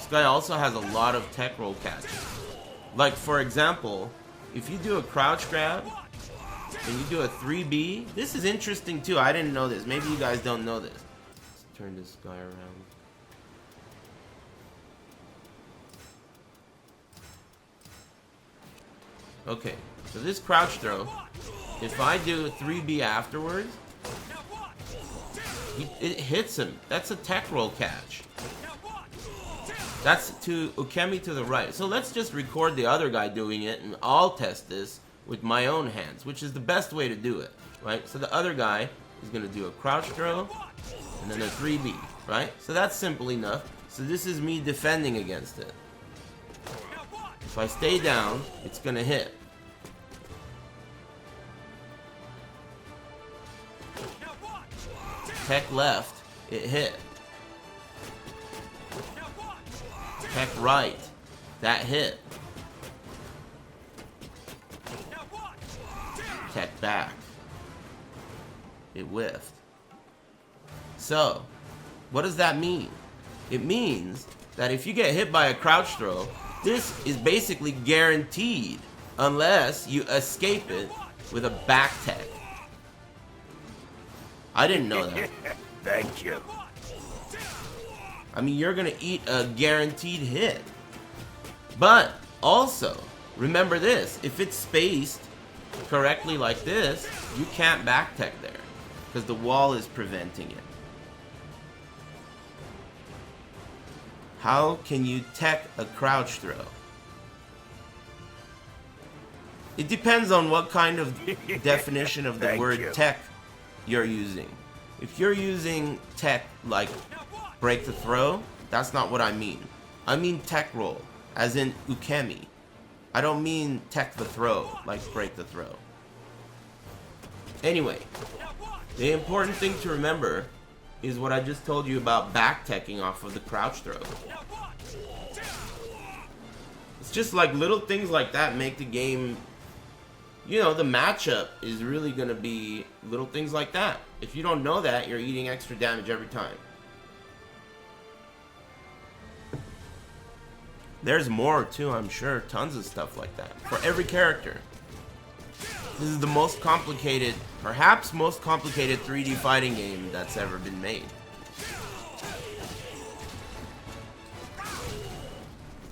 guy also has a lot of tech roll catches. Like, for example, if you do a crouch grab and you do a 3B, this is interesting too. I didn't know this. Maybe you guys don't know this. Let's turn this guy around. Okay, so this crouch throw, if I do a 3B afterwards, it hits him. That's a tech roll catch. That's to Ukemi to the right. So let's just record the other guy doing it, and I'll test this with my own hands, which is the best way to do it, right? So the other guy is going to do a crouch throw, and then a 3B, right? So that's simple enough. So this is me defending against it. If I stay down, it's going to hit. Tech left, it hit. Tech right, that hit. Tech back, it whiffed. So, what does that mean? It means that if you get hit by a crouch throw, this is basically guaranteed unless you escape it with a back tech. I didn't know that. Thank you. I mean, you're gonna eat a guaranteed hit. But also, remember this, if it's spaced correctly like this, you can't back tech there, because the wall is preventing it. How can you tech a crouch throw? It depends on what kind of definition of the word tech you're using. If you're using tech like break the throw, that's not what I mean. I mean tech roll, as in Ukemi. I don't mean tech the throw, like break the throw. Anyway, the important thing to remember is what I just told you about back teching off of the crouch throw. It's just like little things like that make the game, you know, the matchup is really gonna be little things like that. If you don't know that, you're eating extra damage every time. There's more too, I'm sure. Tons of stuff like that. For every character. This is the most complicated, perhaps most complicated 3D fighting game that's ever been made.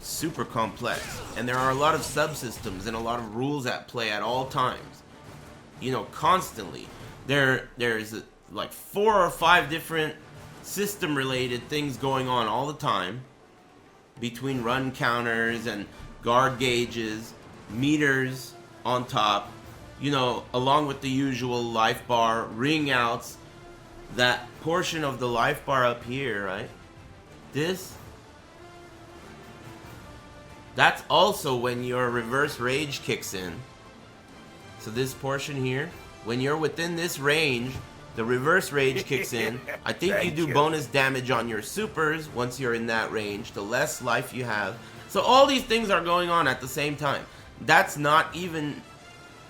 Super complex. And there are a lot of subsystems and a lot of rules at play at all times. You know, constantly. There's like 4 or 5 different system-related things going on all the time. Between run counters and guard gauges, meters on top, you know, along with the usual life bar, ring outs, that portion of the life bar up here, right? That's also when your reverse rage kicks in. So this portion here, when you're within this range, the reverse rage kicks in. I think you do bonus damage on your supers once you're in that range, the less life you have. So all these things are going on at the same time. That's not even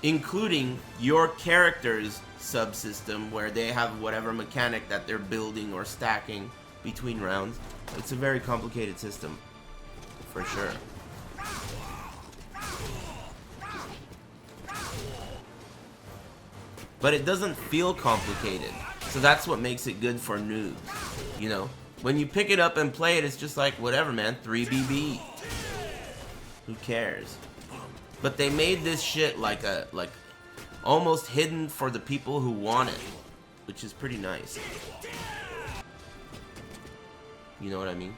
including your character's subsystem where they have whatever mechanic that they're building or stacking between rounds. It's a very complicated system, for sure. But it doesn't feel complicated. So that's what makes it good for noobs. You know? When you pick it up and play it, it's just like, whatever, man. 3BB. Who cares? But they made this shit like almost hidden for the people who want it. Which is pretty nice. You know what I mean?